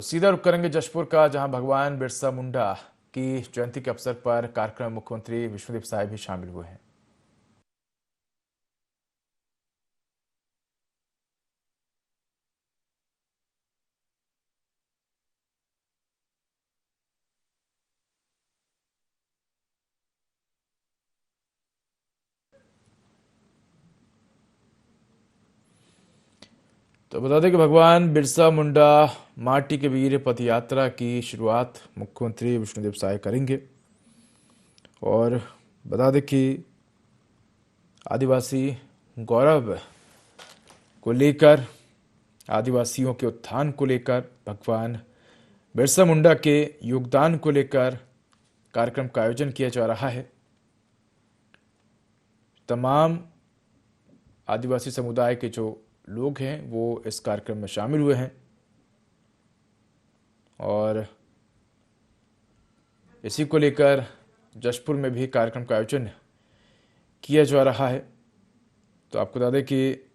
सीधा रुख करेंगे जशपुर का, जहां भगवान बिरसा मुंडा की जयंती के अवसर पर कार्यक्रम में मुख्यमंत्री विष्णुदेव साय भी शामिल हुए हैं। तो बता दें कि भगवान बिरसा मुंडा माटी के वीर पद यात्रा की शुरुआत मुख्यमंत्री विष्णुदेव साय करेंगे। और बता दें कि आदिवासी गौरव को लेकर, आदिवासियों के उत्थान को लेकर, भगवान बिरसा मुंडा के योगदान को लेकर कार्यक्रम का आयोजन किया जा रहा है। तमाम आदिवासी समुदाय के जो लोग हैं वो इस कार्यक्रम में शामिल हुए हैं और इसी को लेकर जशपुर में भी कार्यक्रम का आयोजन किया जा रहा है। तो आपको बता दें कि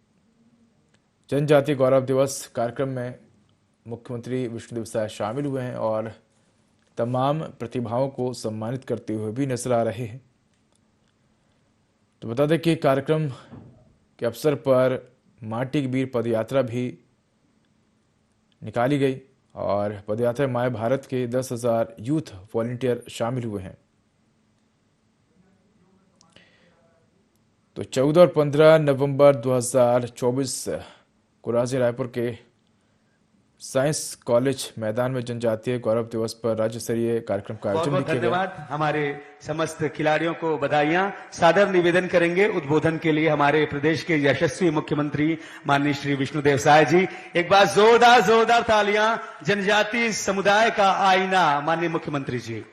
जनजातीय गौरव दिवस कार्यक्रम में मुख्यमंत्री विष्णुदेव साय शामिल हुए हैं और तमाम प्रतिभाओं को सम्मानित करते हुए भी नजर आ रहे हैं। तो बता दें कि कार्यक्रम के अवसर पर माटी की वीर पदयात्रा भी निकाली गई और पदयात्रा माय भारत के 10,000 यूथ वॉलंटियर शामिल हुए हैं। तो 14 और 15 नवंबर 2024 को राजधानी रायपुर के साइंस कॉलेज मैदान में जनजातीय गौरव दिवस पर राज्य स्तरीय कार्यक्रम का आयोजन किया गया। धन्यवाद। हमारे समस्त खिलाड़ियों को बधाइयां। सादर निवेदन करेंगे उद्बोधन के लिए हमारे प्रदेश के यशस्वी मुख्यमंत्री माननीय श्री विष्णुदेव साय जी। एक बार जोरदार तालियां। जनजातीय समुदाय का आईना माननीय मुख्यमंत्री जी।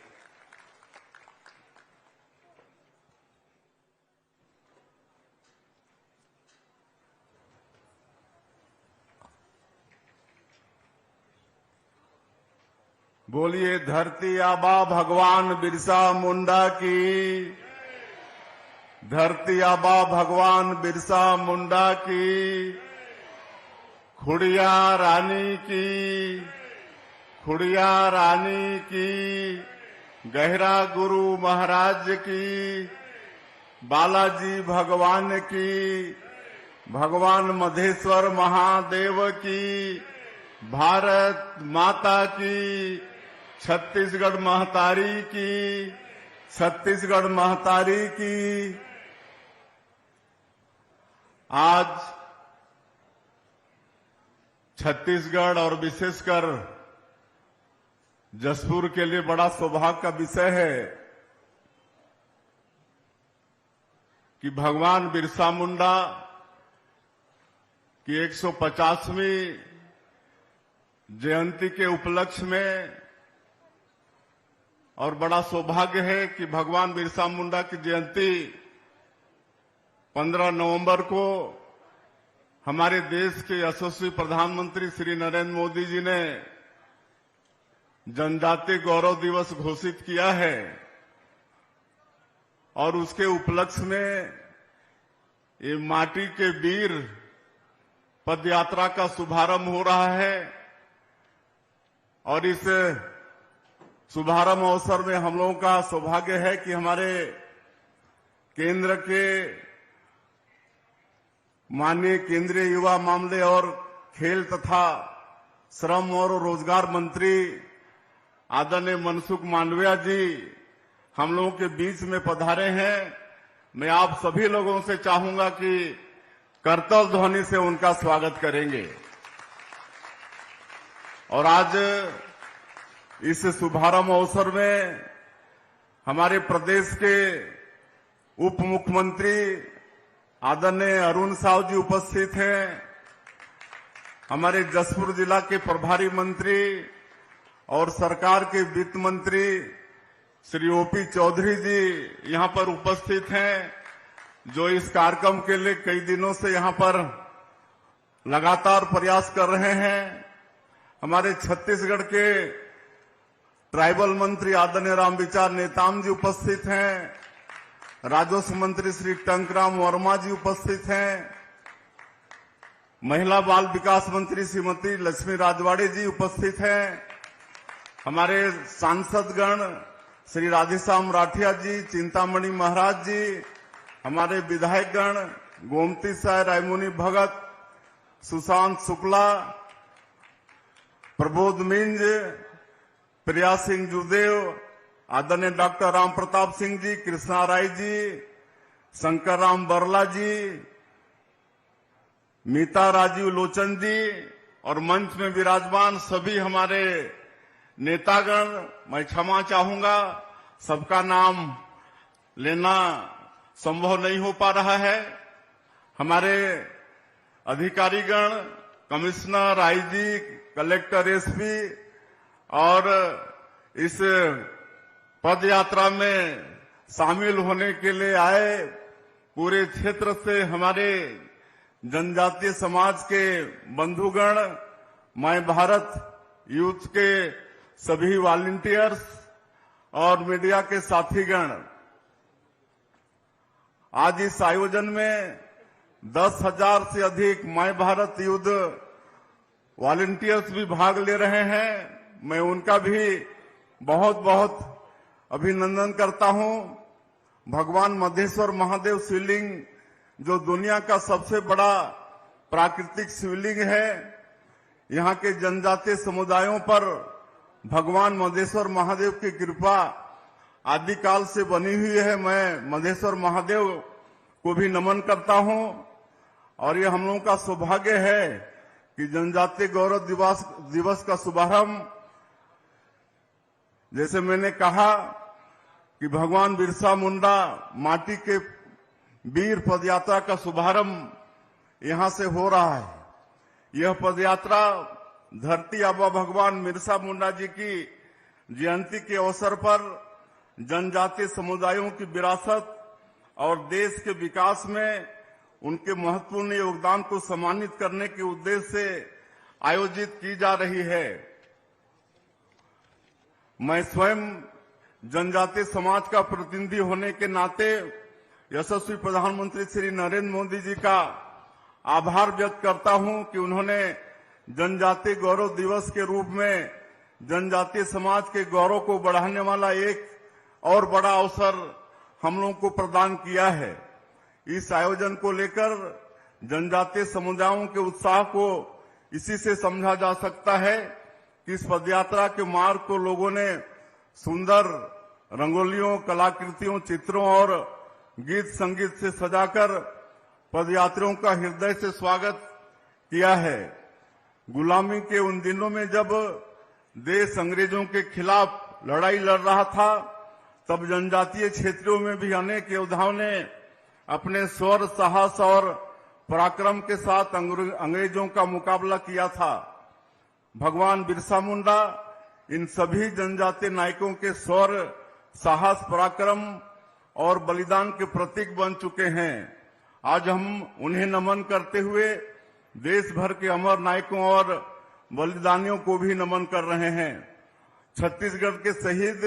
बोलिए धरती आबा भगवान बिरसा मुंडा की। धरती आबा भगवान बिरसा मुंडा की। खुड़िया रानी की। खुड़िया रानी की। गहरा गुरु महाराज की। बालाजी भगवान की। भगवान मधेश्वर महादेव की। भारत माता की। छत्तीसगढ़ महतारी की। छत्तीसगढ़ महतारी की। आज छत्तीसगढ़ और विशेषकर जशपुर के लिए बड़ा सौभाग्य का विषय है कि भगवान बिरसा मुंडा की 150वीं जयंती के उपलक्ष्य में, और बड़ा सौभाग्य है कि भगवान बिरसा मुंडा की जयंती 15 नवंबर को हमारे देश के यशस्वी प्रधानमंत्री श्री नरेंद्र मोदी जी ने जनजातीय गौरव दिवस घोषित किया है और उसके उपलक्ष्य में ये माटी के वीर पदयात्रा का शुभारंभ हो रहा है। और इस शुभारंभ अवसर में हम लोगों का सौभाग्य है कि हमारे केंद्र के माननीय केंद्रीय युवा मामले और खेल तथा श्रम और रोजगार मंत्री आदरणीय मनसुख मांडविया जी हम लोगों के बीच में पधारे हैं। मैं आप सभी लोगों से चाहूंगा कि करतल ध्वनि से उनका स्वागत करेंगे। और आज इस शुभारंभ अवसर में हमारे प्रदेश के उप मुख्यमंत्री आदरणीय अरुण साव जी उपस्थित हैं। हमारे जशपुर जिला के प्रभारी मंत्री और सरकार के वित्त मंत्री श्री ओपी चौधरी जी यहां पर उपस्थित हैं, जो इस कार्यक्रम के लिए कई दिनों से यहां पर लगातार प्रयास कर रहे हैं। हमारे छत्तीसगढ़ के ट्राइबल मंत्री आदरणीय रामविचार नेताम जी उपस्थित हैं। राजस्व मंत्री श्री टंकराम वर्मा जी उपस्थित हैं। महिला बाल विकास मंत्री श्रीमती लक्ष्मी राजवाड़े जी उपस्थित हैं। हमारे सांसदगण श्री राधेश्याम राठिया जी, चिंतामणि महाराज जी, हमारे विधायकगण गोमती साय, रायमुनि भगत, सुशांत शुक्ला, प्रबोध मिंज, प्रिया सिंह जुदेव, आदरणीय डॉक्टर राम प्रताप सिंह जी, कृष्णा राय जी, शंकर राम बरला जी, मीता राजीव लोचन जी और मंच में विराजमान सभी हमारे नेतागण, मैं क्षमा चाहूंगा, सबका नाम लेना संभव नहीं हो पा रहा है। हमारे अधिकारीगण, कमिश्नर, आईजी, कलेक्टर, एसपी और इस पद यात्रा में शामिल होने के लिए आए पूरे क्षेत्र से हमारे जनजातीय समाज के बंधुगण, मैं भारत यूथ के सभी वॉलंटियर्स और मीडिया के साथीगण, आज इस आयोजन में 10,000 से अधिक मैं भारत युद्ध वॉलंटियर्स भी भाग ले रहे हैं। मैं उनका भी बहुत बहुत अभिनंदन करता हूं। भगवान मधेश्वर महादेव शिवलिंग जो दुनिया का सबसे बड़ा प्राकृतिक शिवलिंग है, यहाँ के जनजातीय समुदायों पर भगवान मधेश्वर महादेव की कृपा आदिकाल से बनी हुई है। मैं मधेश्वर महादेव को भी नमन करता हूं और ये हम लोगों का सौभाग्य है कि जनजातीय गौरव दिवस का शुभारंभ, जैसे मैंने कहा कि भगवान बिरसा मुंडा माटी के वीर पदयात्रा का शुभारंभ यहां से हो रहा है। यह पदयात्रा धरती आबा भगवान बिरसा मुंडा जी की जयंती के अवसर पर जनजातीय समुदायों की विरासत और देश के विकास में उनके महत्वपूर्ण योगदान को सम्मानित करने के उद्देश्य से आयोजित की जा रही है। मैं स्वयं जनजातीय समाज का प्रतिनिधि होने के नाते यशस्वी प्रधानमंत्री श्री नरेंद्र मोदी जी का आभार व्यक्त करता हूं कि उन्होंने जनजातीय गौरव दिवस के रूप में जनजातीय समाज के गौरव को बढ़ाने वाला एक और बड़ा अवसर हम लोगों को प्रदान किया है। इस आयोजन को लेकर जनजातीय समुदायों के उत्साह को इसी से समझा जा सकता है कि इस पदयात्रा के मार्ग को लोगों ने सुंदर रंगोलियों, कलाकृतियों, चित्रों और गीत संगीत से सजाकर पदयात्रियों का हृदय से स्वागत किया है। गुलामी के उन दिनों में जब देश अंग्रेजों के खिलाफ लड़ाई लड़ रहा था, तब जनजातीय क्षेत्रों में भी अनेक योद्धाओं ने अपने शौर्य, साहस और पराक्रम के साथ अंग्रेजों का मुकाबला किया था। भगवान बिरसा मुंडा इन सभी जनजातीय नायकों के शौर्य, साहस, पराक्रम और बलिदान के प्रतीक बन चुके हैं। आज हम उन्हें नमन करते हुए देश भर के अमर नायकों और बलिदानियों को भी नमन कर रहे हैं। छत्तीसगढ़ के शहीद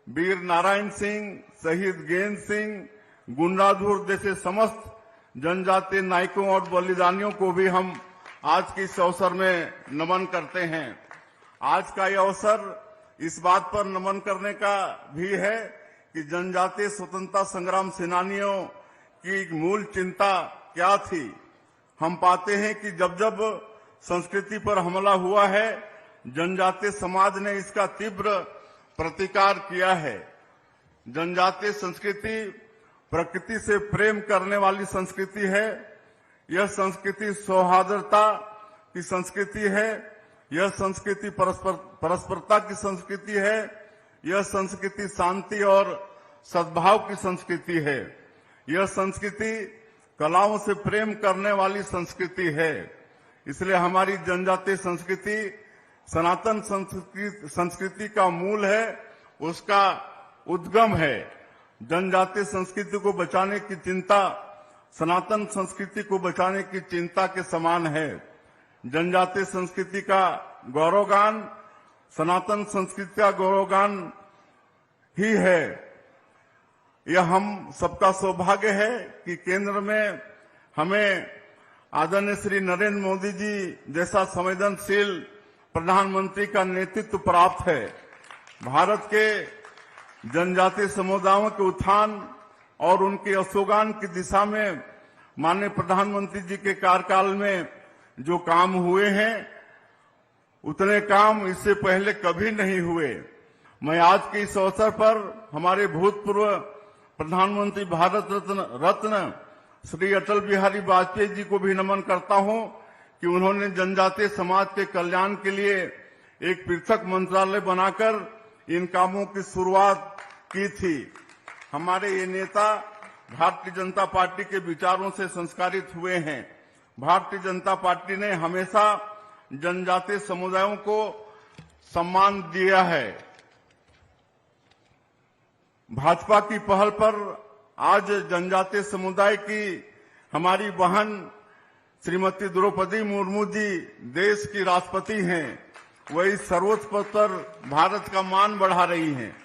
वीर नारायण सिंह, शहीद गेंद सिंह, गुंडाधुर जैसे समस्त जनजातीय नायकों और बलिदानियों को भी हम आज के इस अवसर में नमन करते हैं। आज का यह अवसर इस बात पर नमन करने का भी है कि जनजातीय स्वतंत्रता संग्राम सेनानियों की मूल चिंता क्या थी। हम पाते हैं कि जब जब संस्कृति पर हमला हुआ है, जनजातीय समाज ने इसका तीव्र प्रतिकार किया है। जनजातीय संस्कृति प्रकृति से प्रेम करने वाली संस्कृति है। यह संस्कृति सौहार्दता की संस्कृति है। यह संस्कृति परस्परता की संस्कृति है। यह संस्कृति शांति और सद्भाव की संस्कृति है। यह संस्कृति कलाओं से प्रेम करने वाली संस्कृति है। इसलिए हमारी जनजातीय संस्कृति सनातन संस्कृति का मूल है, उसका उद्गम है। जनजातीय संस्कृति को बचाने की चिंता सनातन संस्कृति को बचाने की चिंता के समान है। जनजातीय संस्कृति का गौरवगान सनातन संस्कृति का गौरवगान ही है। यह हम सबका सौभाग्य है कि केंद्र में हमें आदरणीय श्री नरेंद्र मोदी जी जैसा संवेदनशील प्रधानमंत्री का नेतृत्व प्राप्त है। भारत के जनजातीय समुदायों के उत्थान और उनके यशोगान की दिशा में माननीय प्रधानमंत्री जी के कार्यकाल में जो काम हुए हैं उतने काम इससे पहले कभी नहीं हुए। मैं आज के इस अवसर पर हमारे भूतपूर्व प्रधानमंत्री भारत रत्न श्री अटल बिहारी वाजपेयी जी को भी नमन करता हूं कि उन्होंने जनजातीय समाज के कल्याण के लिए एक पृथक मंत्रालय बनाकर इन कामों की शुरुआत की थी। हमारे ये नेता भारतीय जनता पार्टी के विचारों से संस्कारित हुए हैं। भारतीय जनता पार्टी ने हमेशा जनजातीय समुदायों को सम्मान दिया है। भाजपा की पहल पर आज जनजातीय समुदाय की हमारी बहन श्रीमती द्रौपदी मुर्मू जी देश की राष्ट्रपति हैं। वह इस सर्वोच्च पद पर भारत का मान बढ़ा रही हैं।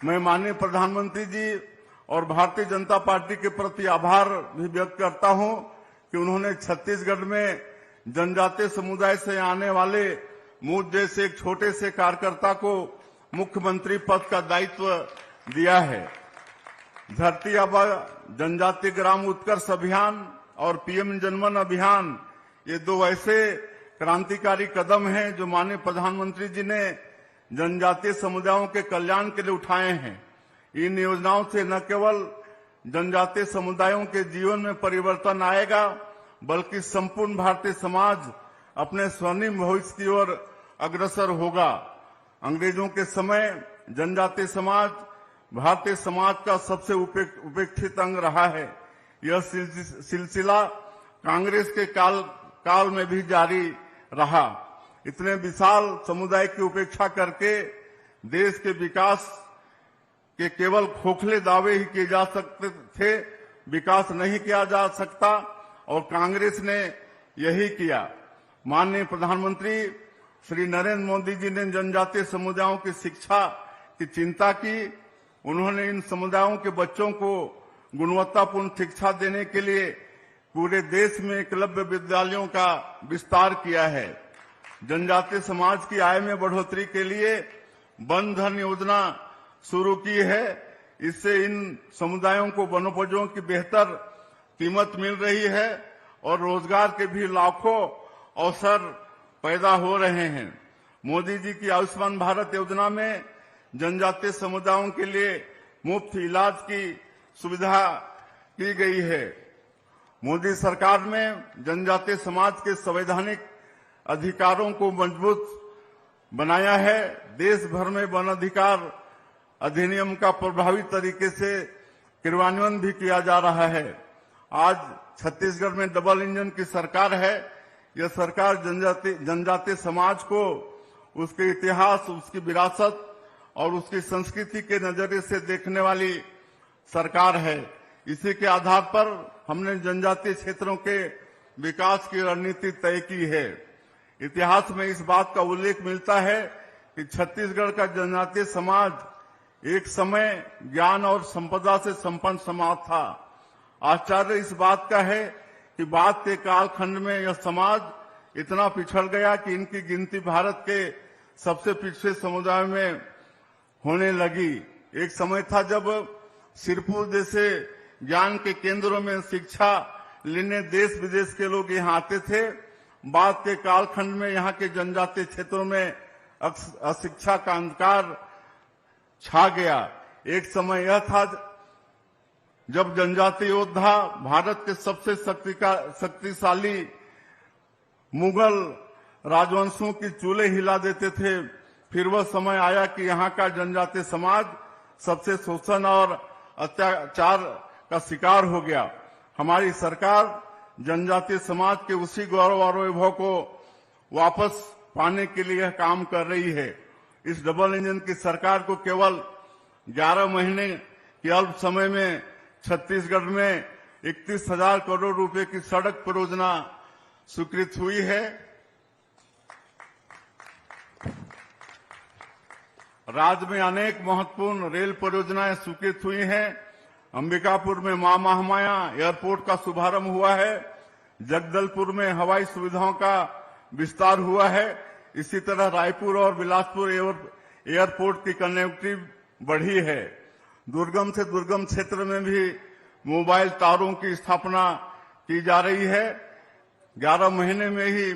मैं माननीय प्रधानमंत्री जी और भारतीय जनता पार्टी के प्रति आभार भी व्यक्त करता हूं कि उन्होंने छत्तीसगढ़ में जनजातीय समुदाय से आने वाले मुझ जैसे एक छोटे से कार्यकर्ता को मुख्यमंत्री पद का दायित्व दिया है। धरती आबा जनजातीय ग्राम उत्कर्ष अभियान और पीएम जनमन अभियान ये दो ऐसे क्रांतिकारी कदम हैं जो माननीय प्रधानमंत्री जी ने जनजातीय समुदायों के कल्याण के लिए उठाए हैं। इन योजनाओं से न केवल जनजातीय समुदायों के जीवन में परिवर्तन आएगा बल्कि संपूर्ण भारतीय समाज अपने स्वर्णिम भविष्य की ओर अग्रसर होगा। अंग्रेजों के समय जनजातीय समाज भारतीय समाज का सबसे उपेक्षित अंग रहा है। यह सिलसिला कांग्रेस के काल में भी जारी रहा। इतने विशाल समुदाय की उपेक्षा करके देश के विकास के केवल खोखले दावे ही किए जा सकते थे, विकास नहीं किया जा सकता और कांग्रेस ने यही किया। माननीय प्रधानमंत्री श्री नरेंद्र मोदी जी ने जनजातीय समुदायों की शिक्षा की चिंता की। उन्होंने इन समुदायों के बच्चों को गुणवत्तापूर्ण शिक्षा देने के लिए पूरे देश में एकलव्य विद्यालयों का विस्तार किया है। जनजातीय समाज की आय में बढ़ोतरी के लिए वन धन योजना शुरू की है। इससे इन समुदायों को वनोपजों की बेहतर कीमत मिल रही है और रोजगार के भी लाखों अवसर पैदा हो रहे हैं। मोदी जी की आयुष्मान भारत योजना में जनजातीय समुदायों के लिए मुफ्त इलाज की सुविधा की गई है। मोदी सरकार में जनजातीय समाज के संवैधानिक अधिकारों को मजबूत बनाया है। देश भर में वन अधिकार अधिनियम का प्रभावी तरीके से क्रियान्वयन भी किया जा रहा है। आज छत्तीसगढ़ में डबल इंजन की सरकार है। यह सरकार जनजातीय समाज को उसके इतिहास, उसकी विरासत और उसकी संस्कृति के नजरिए से देखने वाली सरकार है। इसी के आधार पर हमने जनजातीय क्षेत्रों के विकास की रणनीति तय की है। इतिहास में इस बात का उल्लेख मिलता है कि छत्तीसगढ़ का जनजातीय समाज एक समय ज्ञान और संपदा से संपन्न समाज था। आश्चर्य इस बात का है कि बाद के कालखंड में यह समाज इतना पिछड़ गया कि इनकी गिनती भारत के सबसे पिछड़े समुदाय में होने लगी। एक समय था जब सिरपुर जैसे ज्ञान के केंद्रों में शिक्षा लेने देश विदेश के लोग यहाँ आते थे। बाद के कालखंड में यहाँ के जनजातीय क्षेत्रों में अशिक्षा का अंधकार छा गया। एक समय यह था जब जनजातीय योद्धा भारत के सबसे शक्तिशाली मुगल राजवंशों की चूल्हे हिला देते थे। फिर वह समय आया कि यहाँ का जनजातीय समाज सबसे शोषण और अत्याचार का शिकार हो गया। हमारी सरकार जनजातीय समाज के उसी गौरव और वैभव को वापस पाने के लिए काम कर रही है। इस डबल इंजन की सरकार को केवल 11 महीने के अल्प समय में छत्तीसगढ़ में 31,000 करोड़ रुपए की सड़क परियोजना स्वीकृत हुई है। राज्य में अनेक महत्वपूर्ण रेल परियोजनाएं स्वीकृत हुई हैं। अंबिकापुर में मां महामाया एयरपोर्ट का शुभारंभ हुआ है। जगदलपुर में हवाई सुविधाओं का विस्तार हुआ है। इसी तरह रायपुर और बिलासपुर एयरपोर्ट की कनेक्टिविटी बढ़ी है। दुर्गम से दुर्गम क्षेत्र में भी मोबाइल टावरों की स्थापना की जा रही है। 11 महीने में ही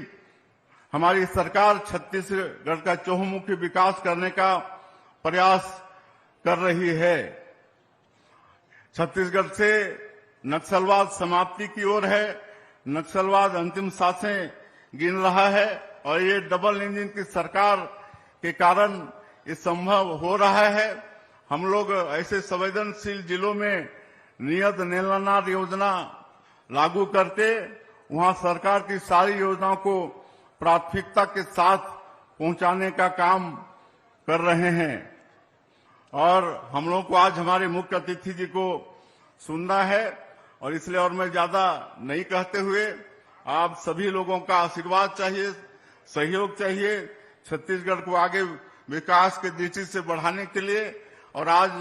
हमारी सरकार छत्तीसगढ़ का चहुमुखी विकास करने का प्रयास कर रही है। छत्तीसगढ़ से नक्सलवाद समाप्ति की ओर है। नक्सलवाद अंतिम सांसें गिन रहा है और ये डबल इंजन की सरकार के कारण ये संभव हो रहा है। हम लोग ऐसे संवेदनशील जिलों में नियत नेलनार योजना लागू करके वहां सरकार की सारी योजनाओं को प्राथमिकता के साथ पहुंचाने का काम कर रहे हैं। और हम लोग को आज हमारे मुख्य अतिथि जी को सुनना है और इसलिए और मैं ज्यादा नहीं कहते हुए आप सभी लोगों का आशीर्वाद चाहिए, सहयोग चाहिए छत्तीसगढ़ को आगे विकास के दृष्टि से बढ़ाने के लिए। और आज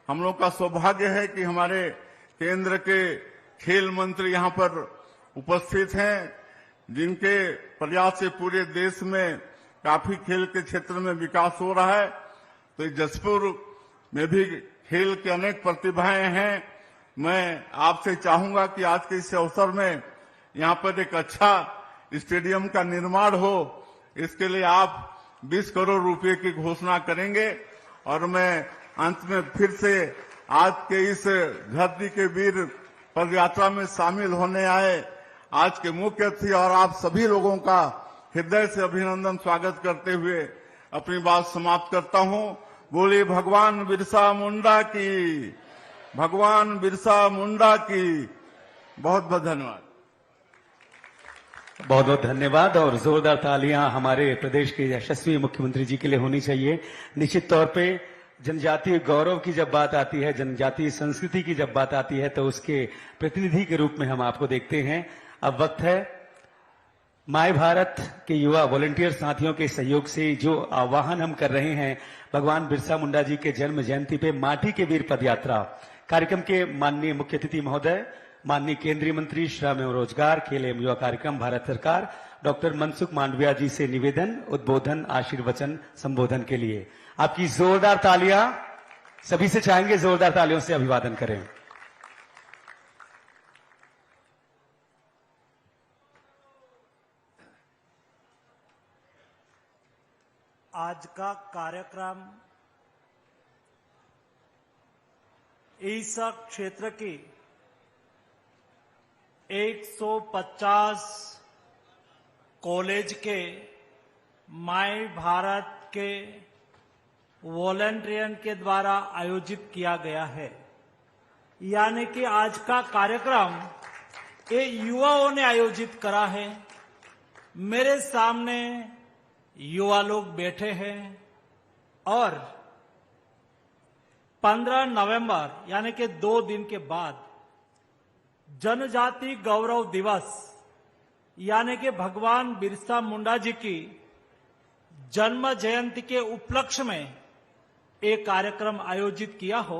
हम लोग का सौभाग्य है कि हमारे केंद्र के खेल मंत्री यहाँ पर उपस्थित हैं, जिनके प्रयास से पूरे देश में काफी खेल के क्षेत्र में विकास हो रहा है। तो जसपुर में भी खेल के अनेक प्रतिभाएं हैं। मैं आपसे चाहूंगा कि आज के इस अवसर में यहाँ पर एक अच्छा स्टेडियम का निर्माण हो, इसके लिए आप 20 करोड़ रुपए की घोषणा करेंगे। और मैं अंत में फिर से आज के इस धरती के वीर पदयात्रा में शामिल होने आए आज के मुख्य अतिथि और आप सभी लोगों का हृदय से अभिनंदन स्वागत करते हुए अपनी बात समाप्त करता हूं। बोलिए भगवान बिरसा मुंडा की, भगवान बिरसा मुंडा की। बहुत बहुत धन्यवाद। बहुत बहुत धन्यवाद और जोरदार तालियां हमारे प्रदेश के यशस्वी मुख्यमंत्री जी के लिए होनी चाहिए। निश्चित तौर पे जनजातीय गौरव की जब बात आती है, जनजातीय संस्कृति की जब बात आती है, तो उसके प्रतिनिधि के रूप में हम आपको देखते हैं। अब वक्त है माय भारत के युवा वॉलंटियर साथियों के सहयोग से जो आह्वान हम कर रहे हैं भगवान बिरसा मुंडा जी के जन्म जयंती पे माटी के वीर पदयात्रा कार्यक्रम के माननीय मुख्य अतिथि महोदय, माननीय केंद्रीय मंत्री श्रम एवं रोजगार, खेल एवं युवा कार्यक्रम भारत सरकार, डॉक्टर मनसुख मांडविया जी से निवेदन, उद्बोधन, आशीर्वचन, संबोधन के लिए आपकी जोरदार तालियां सभी से चाहेंगे, जोरदार तालियों से अभिवादन करें। आज का कार्यक्रम इस क्षेत्र की 150 कॉलेज के माय भारत के वॉलंटियर्स के द्वारा आयोजित किया गया है। यानी कि आज का कार्यक्रम ये युवाओं ने आयोजित करा है। मेरे सामने युवा लोग बैठे हैं और 15 नवंबर यानी कि 2 दिन के बाद जनजाति गौरव दिवस यानी कि भगवान बिरसा मुंडा जी की जन्म जयंती के उपलक्ष्य में एक कार्यक्रम आयोजित किया हो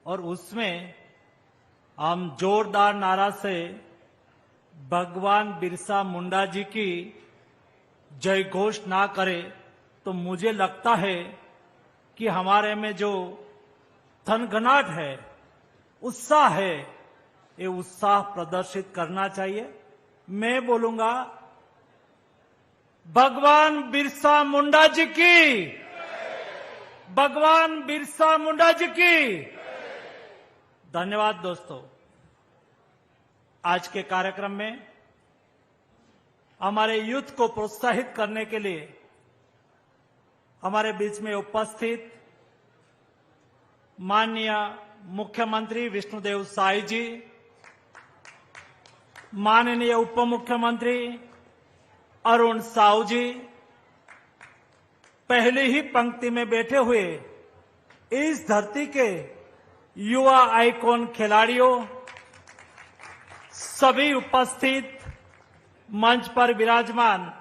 और उसमें हम जोरदार नारा से भगवान बिरसा मुंडा जी की जय घोष ना करें तो मुझे लगता है कि हमारे में जो थनगनाट है, उत्साह है, ये उत्साह प्रदर्शित करना चाहिए। मैं बोलूंगा भगवान बिरसा मुंडा जी की, भगवान बिरसा मुंडा जी की। धन्यवाद दोस्तों। आज के कार्यक्रम में हमारे यूथ को प्रोत्साहित करने के लिए हमारे बीच में उपस्थित माननीय मुख्यमंत्री विष्णुदेव साय जी, माननीय उप मुख्यमंत्री अरुण साहू जी, पहली ही पंक्ति में बैठे हुए इस धरती के युवा आइकॉन खिलाड़ियों, सभी उपस्थित मंच पर विराजमान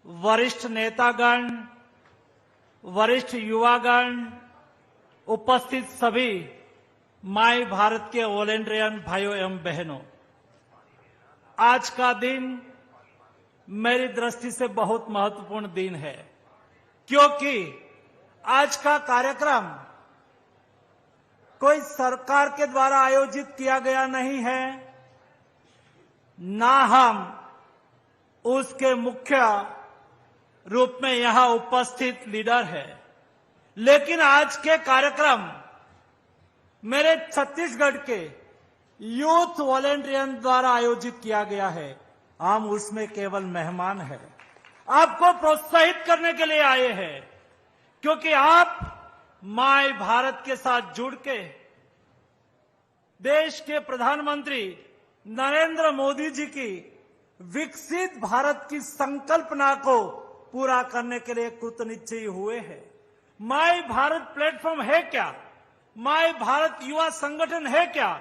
वरिष्ठ नेतागण, वरिष्ठ युवागण, उपस्थित सभी माय भारत के वॉलंटियर भाइयों एवं बहनों, आज का दिन मेरी दृष्टि से बहुत महत्वपूर्ण दिन है, क्योंकि आज का कार्यक्रम कोई सरकार के द्वारा आयोजित किया गया नहीं है, ना हम उसके मुख्य रूप में यहां उपस्थित लीडर है, लेकिन आज के कार्यक्रम मेरे छत्तीसगढ़ के यूथ वॉलेंटियर्स द्वारा आयोजित किया गया है। हम उसमें केवल मेहमान हैं, आपको प्रोत्साहित करने के लिए आए हैं, क्योंकि आप माय भारत के साथ जुड़ के देश के प्रधानमंत्री नरेंद्र मोदी जी की विकसित भारत की संकल्पना को पूरा करने के लिए कृतनिश्चयी हुए हैं। माय भारत प्लेटफॉर्म है क्या? माय भारत युवा संगठन है क्या?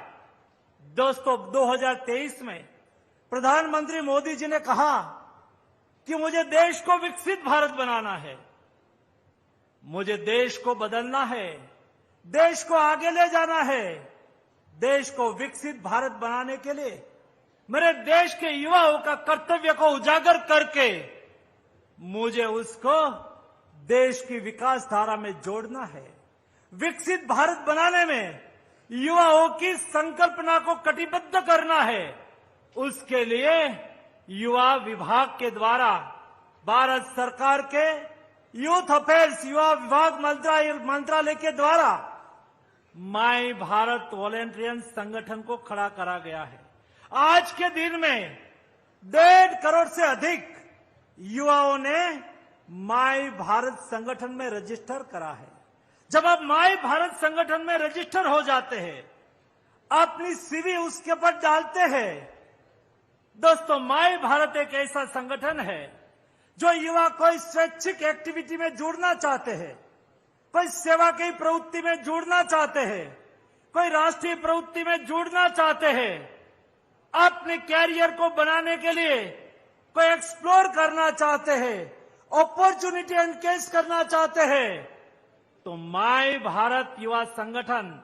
दोस्तों, 2023 में प्रधानमंत्री मोदी जी ने कहा कि मुझे देश को विकसित भारत बनाना है, मुझे देश को बदलना है, देश को आगे ले जाना है। देश को विकसित भारत बनाने के लिए मेरे देश के युवाओं का कर्तव्य को उजागर करके मुझे उसको देश की विकास धारा में जोड़ना है। विकसित भारत बनाने में युवाओं की संकल्पना को कटिबद्ध करना है। उसके लिए युवा विभाग के द्वारा भारत सरकार के यूथ अफेयर्स युवा विभाग मंत्रालय के द्वारा माय भारत वॉलेंटियर्स संगठन को खड़ा करा गया है। आज के दिन में 1.5 करोड़ से अधिक युवाओं ने माय भारत संगठन में रजिस्टर करा है। जब आप माय भारत संगठन में रजिस्टर हो जाते हैं, अपनी सीवी उसके ऊपर डालते हैं। दोस्तों, माय भारत एक ऐसा संगठन है जो युवा कोई स्वैच्छिक एक्टिविटी में जुड़ना चाहते हैं, कोई सेवा की प्रवृत्ति में जुड़ना चाहते हैं, कोई राष्ट्रीय प्रवृत्ति में जुड़ना चाहते हैं, अपने कैरियर को बनाने के लिए कोई एक्सप्लोर करना चाहते हैं, अपॉर्चुनिटी एनकेज करना चाहते हैं, तो माय भारत युवा संगठन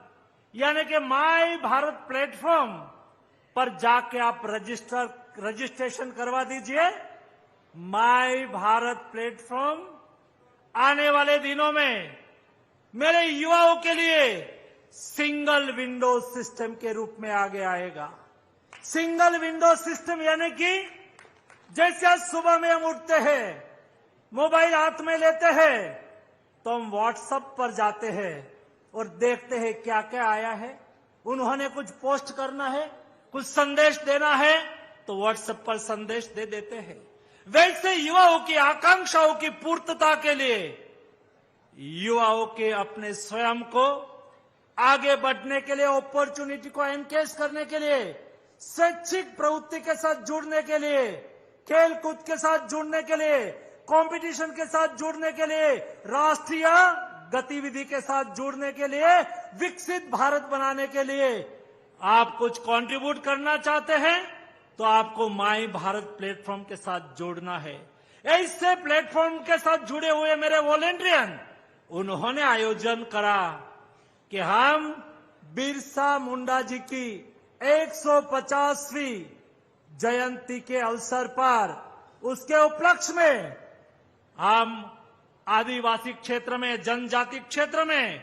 यानी कि माय भारत प्लेटफॉर्म पर जाके आप रजिस्ट्रेशन करवा दीजिए। माय भारत प्लेटफॉर्म आने वाले दिनों में मेरे युवाओं के लिए सिंगल विंडो सिस्टम के रूप में आगे आएगा। सिंगल विंडो सिस्टम यानी कि जैसे आज सुबह में हम उठते हैं, मोबाइल हाथ में लेते हैं, तो हम व्हाट्सएप पर जाते हैं और देखते हैं क्या क्या आया है। उन्होंने कुछ पोस्ट करना है, कुछ संदेश देना है, तो व्हाट्सएप पर संदेश दे देते हैं। वैसे युवाओं की आकांक्षाओं की पूर्तता के लिए युवाओं के अपने स्वयं को आगे बढ़ने के लिए, अपॉर्चुनिटी को एनकेज करने के लिए, शैक्षिक प्रवृत्ति के साथ जुड़ने के लिए, खेल कूद के साथ जुड़ने के लिए, कंपटीशन के साथ जुड़ने के लिए, राष्ट्रीय गतिविधि के साथ जुड़ने के लिए, विकसित भारत बनाने के लिए आप कुछ कंट्रीब्यूट करना चाहते हैं तो आपको माय भारत प्लेटफॉर्म के साथ जोड़ना है। ऐसे प्लेटफॉर्म के साथ जुड़े हुए मेरे वॉलेंटियर उन्होंने आयोजन करा कि हम बिरसा मुंडा जी की 150वीं जयंती के अवसर पर, उसके उपलक्ष्य में हम आदिवासी क्षेत्र में, जनजाति क्षेत्र में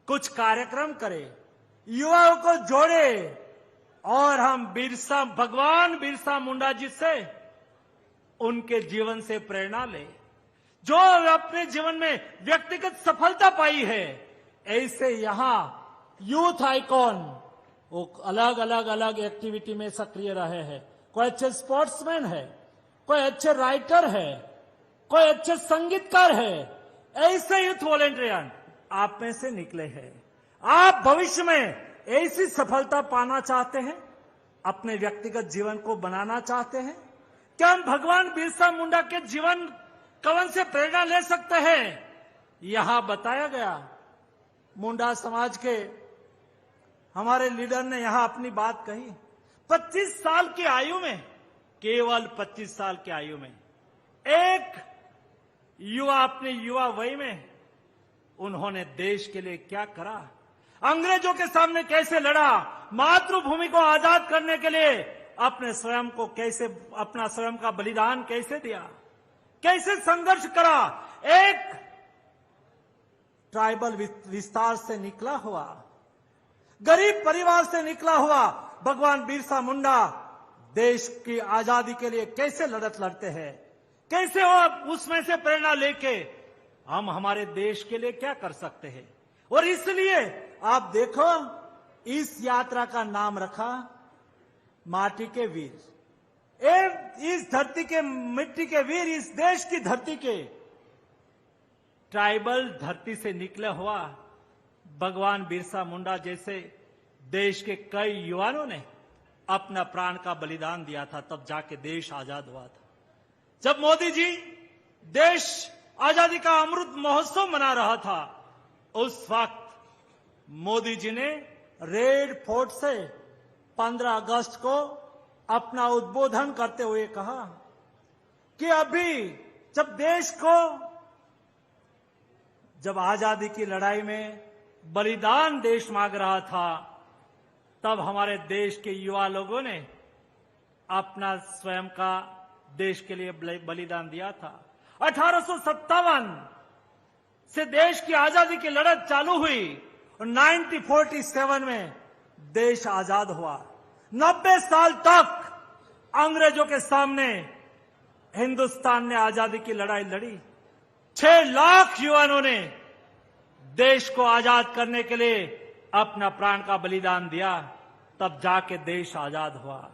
कुछ कार्यक्रम करें, युवाओं को जोड़े और हम भगवान बिरसा मुंडा जी से, उनके जीवन से प्रेरणा ले। जो अपने जीवन में व्यक्तिगत सफलता पाई है, ऐसे यहां यूथ आइकॉन वो अलग एक्टिविटी में सक्रिय रहे हैं। कोई अच्छे स्पोर्ट्समैन है, कोई अच्छे राइटर है, कोई अच्छे संगीतकार है। ऐसे यूथ वॉलेंटियर आप में से निकले हैं। आप भविष्य में ऐसी सफलता पाना चाहते हैं, अपने व्यक्तिगत जीवन को बनाना चाहते हैं? क्या हम भगवान बिरसा मुंडा के जीवन कवन से प्रेरणा ले सकते हैं? यहां बताया गया। मुंडा समाज के हमारे लीडर ने यहां अपनी बात कही। 25 साल की आयु में, केवल 25 साल की आयु में एक युवा अपने युवा वय में उन्होंने देश के लिए क्या करा, अंग्रेजों के सामने कैसे लड़ा, मातृभूमि को आजाद करने के लिए अपने स्वयं को कैसे, अपना स्वयं का बलिदान कैसे दिया, कैसे संघर्ष करा। एक ट्राइबल विस्तार से निकला हुआ, गरीब परिवार से निकला हुआ भगवान बिरसा मुंडा देश की आजादी के लिए कैसे लड़त लड़ते हैं, कैसे वो उसमें से प्रेरणा लेके हम हमारे देश के लिए क्या कर सकते हैं। और इसलिए आप देखो इस यात्रा का नाम रखा माटी के वीर। इस धरती के मिट्टी के वीर, इस देश की धरती के ट्राइबल धरती से निकला हुआ भगवान बिरसा मुंडा जैसे देश के कई युवाओं ने अपना प्राण का बलिदान दिया था, तब जाके देश आजाद हुआ था। जब मोदी जी देश आजादी का अमृत महोत्सव मना रहा था, उस वक्त मोदी जी ने रेड फोर्ट से 15 अगस्त को अपना उद्बोधन करते हुए कहा कि अभी जब देश को, जब आजादी की लड़ाई में बलिदान देश मांग रहा था, तब हमारे देश के युवा लोगों ने अपना स्वयं का देश के लिए बलिदान दिया था। 1857 से देश की आजादी की लड़त चालू हुई और 1947 में देश आजाद हुआ। 90 साल तक अंग्रेजों के सामने हिंदुस्तान ने आजादी की लड़ाई लड़ी। 6 लाख युवाओं ने देश को आजाद करने के लिए अपना प्राण का बलिदान दिया, तब जाके देश आजाद हुआ।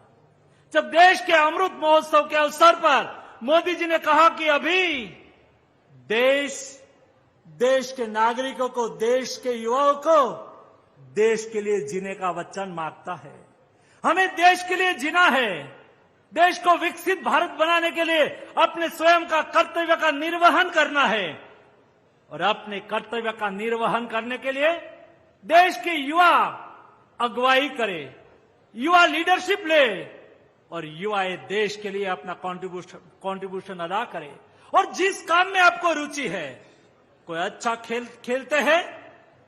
जब देश के अमृत महोत्सव के अवसर पर मोदी जी ने कहा कि अभी देश के नागरिकों को, देश के युवाओं को देश के लिए जीने का वचन मांगता है। हमें देश के लिए जीना है, देश को विकसित भारत बनाने के लिए अपने स्वयं का कर्तव्य का निर्वहन करना है। और अपने कर्तव्य का निर्वहन करने के लिए देश के युवा अगुवाई करे, युवा लीडरशिप ले और युवा देश के लिए अपना कंट्रीब्यूशन अदा करे। और जिस काम में आपको रुचि है, कोई अच्छा खेलते हैं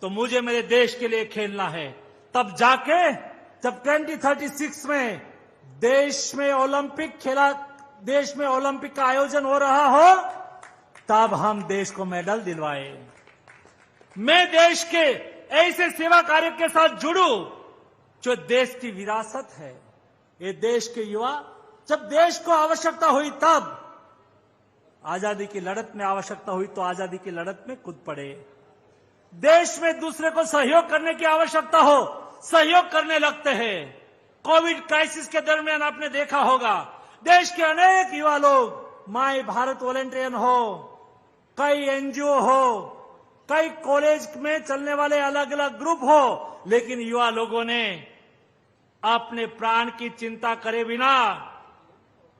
तो मुझे मेरे देश के लिए खेलना है, तब जाके जब 2036 में देश में ओलंपिक का आयोजन हो रहा हो, तब हम देश को मेडल दिलवाए। मैं देश के ऐसे सेवा कार्य के साथ जुड़ूं जो देश की विरासत है। ये देश के युवा जब देश को आवश्यकता हुई, तब आजादी की लड़त में आवश्यकता हुई तो आजादी की लड़त में कूद पड़े। देश में दूसरे को सहयोग करने की आवश्यकता हो, सहयोग करने लगते हैं। कोविड क्राइसिस के दरमियान आपने देखा होगा, देश के अनेक युवा लोग, माय भारत वॉलंटियन हो, कई एनजीओ हो, कई कॉलेज में चलने वाले अलग अलग ग्रुप हो, लेकिन युवा लोगों ने अपने प्राण की चिंता करे बिना,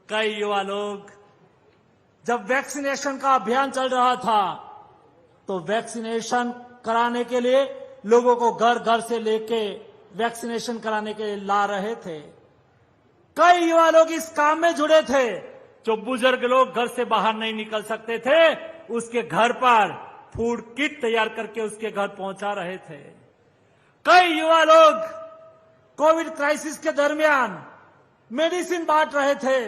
कई युवा लोग, जब वैक्सीनेशन का अभियान चल रहा था तो वैक्सीनेशन कराने के लिए लोगों को घर घर से लेके वैक्सीनेशन कराने के लिए ला रहे थे। कई युवा लोग इस काम में जुड़े थे। जो बुजुर्ग लोग घर से बाहर नहीं निकल सकते थे, उसके घर पर फूड किट तैयार करके उसके घर पहुंचा रहे थे। कई युवा लोग कोविड क्राइसिस के दरमियान मेडिसिन बांट रहे थे।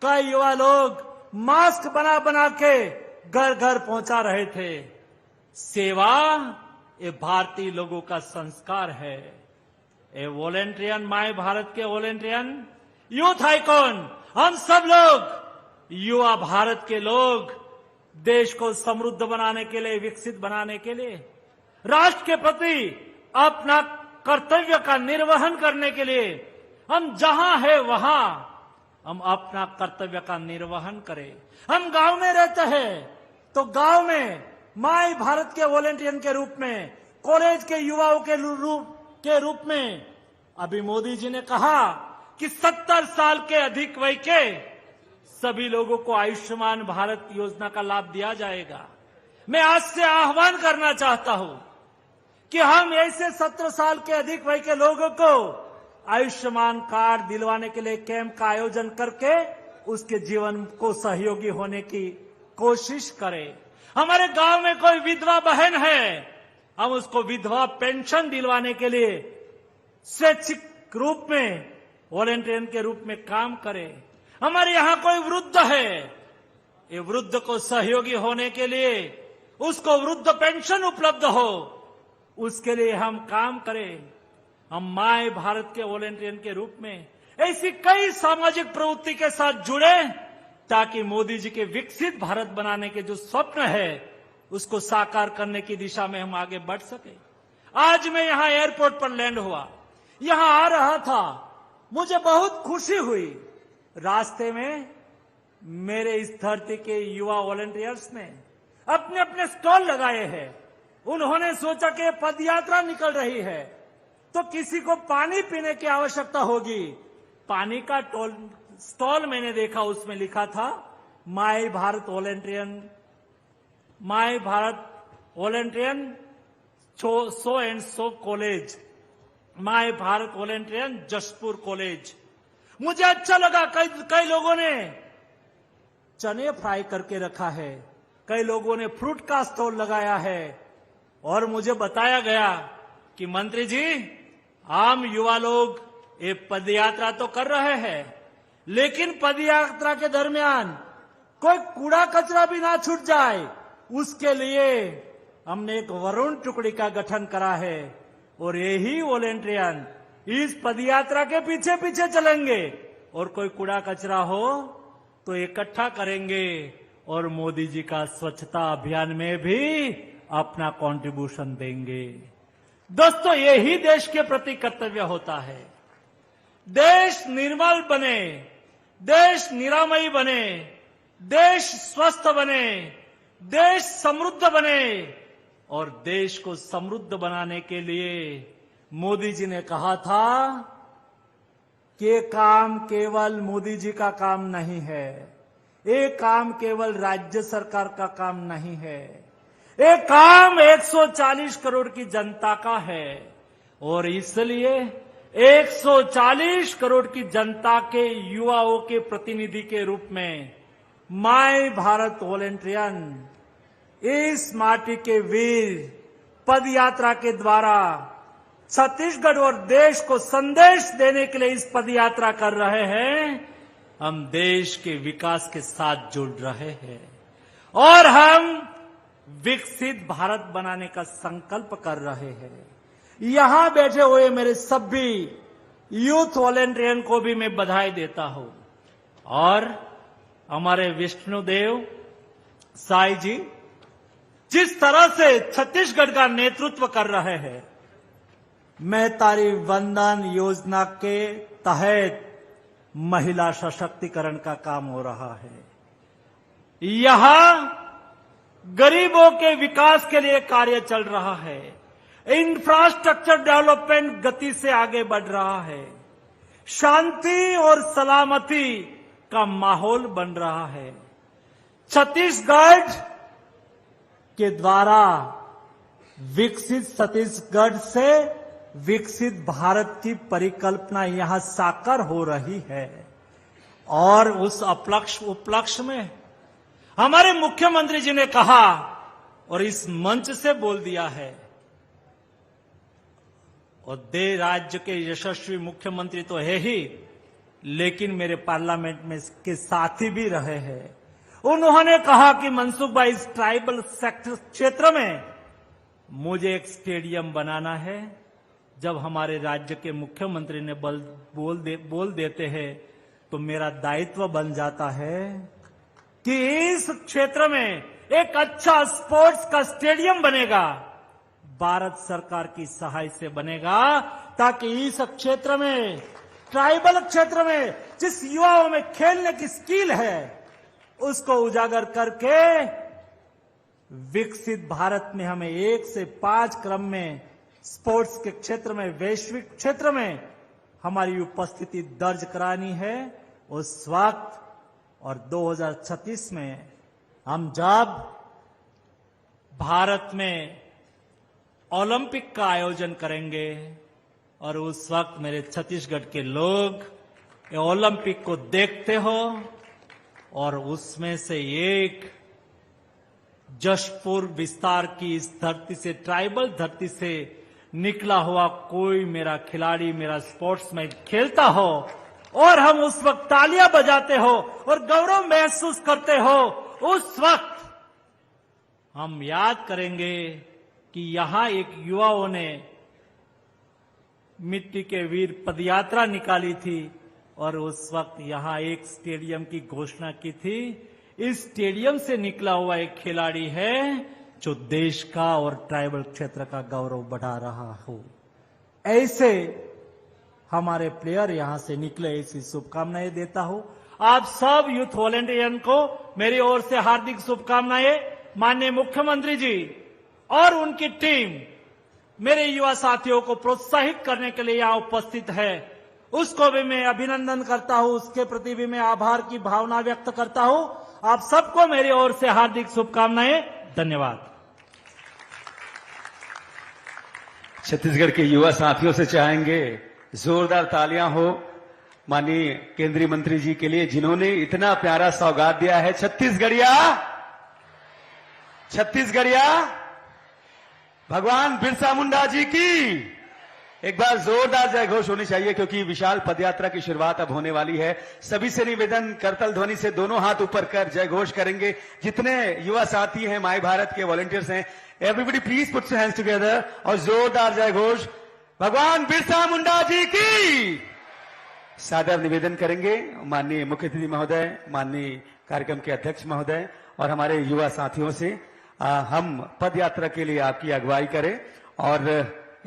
कई युवा लोग मास्क बना बना के घर घर पहुंचा रहे थे। सेवा ये भारतीय लोगों का संस्कार है। ए वॉलंटियन, माय भारत के वॉलंटियन, यूथ आइकॉन, हम सब लोग युवा भारत के लोग देश को समृद्ध बनाने के लिए, विकसित बनाने के लिए, राष्ट्र के प्रति अपना कर्तव्य का निर्वहन करने के लिए हम जहां है वहां हम अपना कर्तव्य का निर्वहन करें। हम गांव में रहते हैं तो गांव में माय भारत के वॉलंटियन के रूप में, कॉलेज के युवाओं के रूप में, अभी मोदी जी ने कहा कि 70 साल के अधिक वय के सभी लोगों को आयुष्मान भारत योजना का लाभ दिया जाएगा। मैं आज से आह्वान करना चाहता हूं कि हम ऐसे 17 साल के अधिक वय के लोगों को आयुष्मान कार्ड दिलवाने के लिए कैंप का आयोजन करके उसके जीवन को सहयोगी होने की कोशिश करें। हमारे गांव में कोई विधवा बहन है, हम उसको विधवा पेंशन दिलवाने के लिए स्वैच्छिक रूप में वॉलेंटियर के रूप में काम करें। हमारे यहां कोई वृद्ध है, ये वृद्ध को सहयोगी होने के लिए उसको वृद्ध पेंशन उपलब्ध हो, उसके लिए हम काम करें। हम माय भारत के वॉलेंटियर के रूप में ऐसी कई सामाजिक प्रवृत्ति के साथ जुड़े ताकि मोदी जी के विकसित भारत बनाने के जो स्वप्न है उसको साकार करने की दिशा में हम आगे बढ़ सके। आज मैं यहां एयरपोर्ट पर लैंड हुआ, यहां आ रहा था, मुझे बहुत खुशी हुई। रास्ते में मेरे इस धरती के युवा वॉलंटियर्स ने अपने अपने स्टॉल लगाए हैं। उन्होंने सोचा कि पदयात्रा निकल रही है तो किसी को पानी पीने की आवश्यकता होगी। पानी का स्टॉल मैंने देखा, उसमें लिखा था my Bharat volunteer so and so college, my Bharat volunteer Jashpur college. मुझे अच्छा लगा। कई लोगों ने चने फ्राई करके रखा है, कई लोगों ने फ्रूट का स्टॉल लगाया है और मुझे बताया गया कि मंत्री जी, आम युवा लोग ये पदयात्रा तो कर रहे हैं, लेकिन पदयात्रा के दरमियान कोई कूड़ा कचरा भी ना छूट जाए, उसके लिए हमने एक वरुण टुकड़ी का गठन करा है और यही वॉलेंटियर इस पदयात्रा के पीछे पीछे चलेंगे और कोई कूड़ा कचरा हो तो इकट्ठा करेंगे और मोदी जी का स्वच्छता अभियान में भी अपना कंट्रीब्यूशन देंगे। दोस्तों, यही देश के प्रति कर्तव्य होता है। देश निर्मल बने, देश निरामयी बने, देश स्वस्थ बने, देश समृद्ध बने और देश को समृद्ध बनाने के लिए मोदी जी ने कहा था कि ये काम केवल मोदी जी का काम नहीं है, ये काम केवल राज्य सरकार का काम नहीं है, ये काम 140 करोड़ की जनता का है और इसलिए 140 करोड़ की जनता के युवाओं के प्रतिनिधि के रूप में माय भारत वॉलंटियर इस माटी के वीर पदयात्रा के द्वारा छत्तीसगढ़ और देश को संदेश देने के लिए इस पदयात्रा कर रहे हैं। हम देश के विकास के साथ जुड़ रहे हैं और हम विकसित भारत बनाने का संकल्प कर रहे हैं। यहां बैठे हुए मेरे सभी यूथ वॉलंटियर को भी मैं बधाई देता हूं और हमारे विष्णुदेव साई जी जिस तरह से छत्तीसगढ़ का नेतृत्व कर रहे हैं, महतारी वंदन योजना के तहत महिला सशक्तिकरण का काम हो रहा है। यहां गरीबों के विकास के लिए कार्य चल रहा है, इंफ्रास्ट्रक्चर डेवलपमेंट गति से आगे बढ़ रहा है, शांति और सलामती का माहौल बन रहा है। छत्तीसगढ़ के द्वारा विकसित छत्तीसगढ़ से विकसित भारत की परिकल्पना यहां साकार हो रही है और उस उपलक्ष्य में हमारे मुख्यमंत्री जी ने कहा और इस मंच से बोल दिया है और दे राज्य के यशस्वी मुख्यमंत्री तो है ही, लेकिन मेरे पार्लियामेंट में के साथी भी रहे हैं। उन्होंने कहा कि मनसुख भाई, इस ट्राइबल सेक्टर क्षेत्र में मुझे एक बनाना है। जब हमारे राज्य के मुख्यमंत्री ने बोल देते हैं तो मेरा दायित्व बन जाता है कि इस क्षेत्र में एक अच्छा स्पोर्ट्स का स्टेडियम बनेगा, भारत सरकार की सहायता से बनेगा, ताकि इस क्षेत्र में, ट्राइबल क्षेत्र में जिस युवाओं में खेलने की स्किल है उसको उजागर करके विकसित भारत में हमें 1 से 5 क्रम में स्पोर्ट्स के क्षेत्र में, वैश्विक क्षेत्र में हमारी उपस्थिति दर्ज करानी है उस वक्त। और 2036 में हम जब भारत में ओलंपिक का आयोजन करेंगे और उस वक्त मेरे छत्तीसगढ़ के लोग ये ओलंपिक को देखते हो और उसमें से एक जशपुर विस्तार की इस धरती से, ट्राइबल धरती से निकला हुआ कोई मेरा खिलाड़ी, मेरा स्पोर्ट्समैन खेलता हो और हम उस वक्त तालियां बजाते हो और गौरव महसूस करते हो, उस वक्त हम याद करेंगे कि यहां एक युवाओं ने मिट्टी के वीर पदयात्रा निकाली थी और उस वक्त यहां एक स्टेडियम की घोषणा की थी। इस स्टेडियम से निकला हुआ एक खिलाड़ी है जो देश का और ट्राइबल क्षेत्र का गौरव बढ़ा रहा हो। ऐसे हमारे प्लेयर यहां से निकले, ऐसी शुभकामनाएं देता हूं। आप सब यूथ वॉलेंटियर को मेरी ओर से हार्दिक शुभकामनाएं। माननीय मुख्यमंत्री जी और उनकी टीम मेरे युवा साथियों को प्रोत्साहित करने के लिए यहां उपस्थित है, उसको भी मैं अभिनंदन करता हूं, उसके प्रति भी मैं आभार की भावना व्यक्त करता हूं। आप सबको मेरी ओर से हार्दिक शुभकामनाएं। धन्यवाद। छत्तीसगढ़ के युवा साथियों से चाहेंगे जोरदार तालियां हो माननीय केंद्रीय मंत्री जी के लिए, जिन्होंने इतना प्यारा सौगात दिया है। छत्तीसगढ़िया, छत्तीसगढ़िया, भगवान बिरसा मुंडा जी की एक बार जोरदार जय घोष होनी चाहिए, क्योंकि विशाल पदयात्रा की शुरुआत अब होने वाली है। सभी से निवेदन, करतल ध्वनि से दोनों हाथ ऊपर कर जय घोष करेंगे। जितने युवा साथी हैं, माई भारत के वॉलंटियर्स हैं, everybody please put your hands together और जोरदार जय घोष भगवान बिरसा मुंडा जी की। सादर निवेदन करेंगे माननीय मुख्य अतिथि महोदय, माननीय कार्यक्रम के अध्यक्ष महोदय और हमारे युवा साथियों से हम पद यात्रा के लिए आपकी अगुवाई करें। और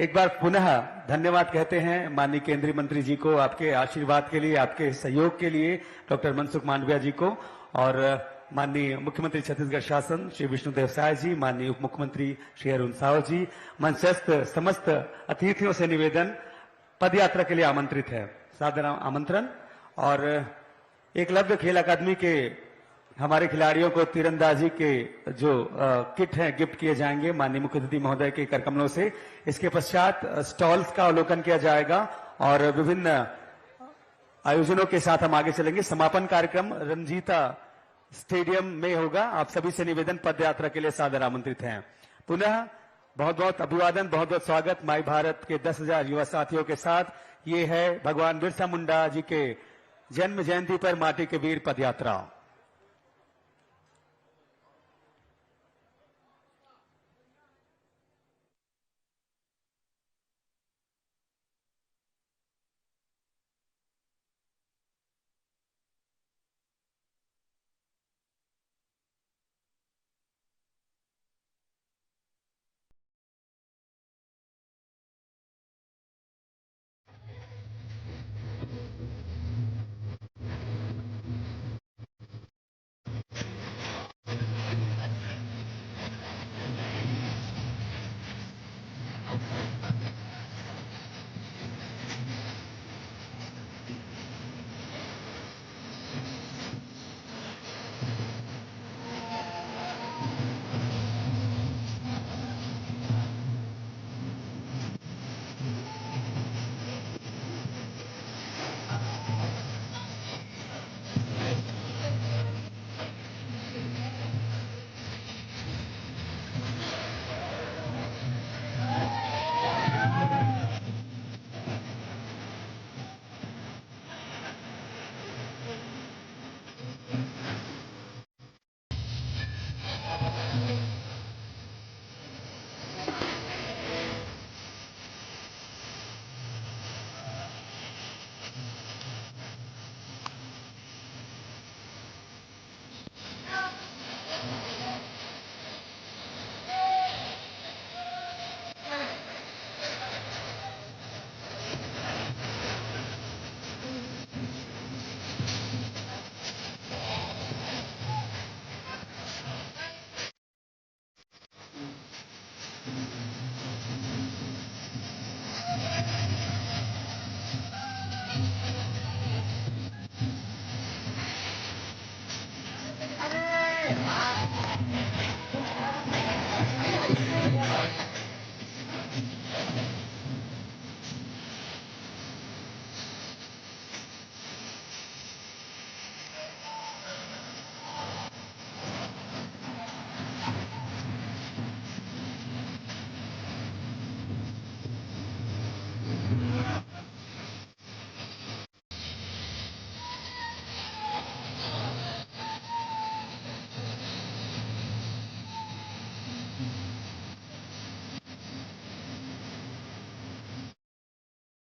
एक बार पुनः धन्यवाद कहते हैं माननीय केंद्रीय मंत्री जी को, आपके आशीर्वाद के लिए, आपके सहयोग के लिए, डॉक्टर मनसुख मांडविया जी को, और माननीय मुख्यमंत्री छत्तीसगढ़ शासन श्री विष्णुदेव साय जी, माननीय उप मुख्यमंत्री श्री अरुण साव जी, मंचस्थ समस्त अतिथियों से निवेदन, पद यात्रा के लिए आमंत्रित है, सादर आमंत्रण। और एकलव्य खेल अकादमी के हमारे खिलाड़ियों को तीरंदाजी के जो किट हैं गिफ्ट किए जाएंगे माननीय मुख्य अतिथि महोदय के करकमलों से। इसके पश्चात स्टॉल्स का अवलोकन किया जाएगा और विभिन्न आयोजनों के साथ हम आगे चलेंगे। समापन कार्यक्रम रंजीता स्टेडियम में होगा। आप सभी से निवेदन, पद यात्रा के लिए सादर आमंत्रित हैं। पुनः बहुत बहुत अभिवादन, बहुत बहुत स्वागत माई भारत के 10,000 युवा साथियों के साथ। ये है भगवान बिरसा मुंडा जी के जन्म जयंती पर माटी के वीर पद यात्रा।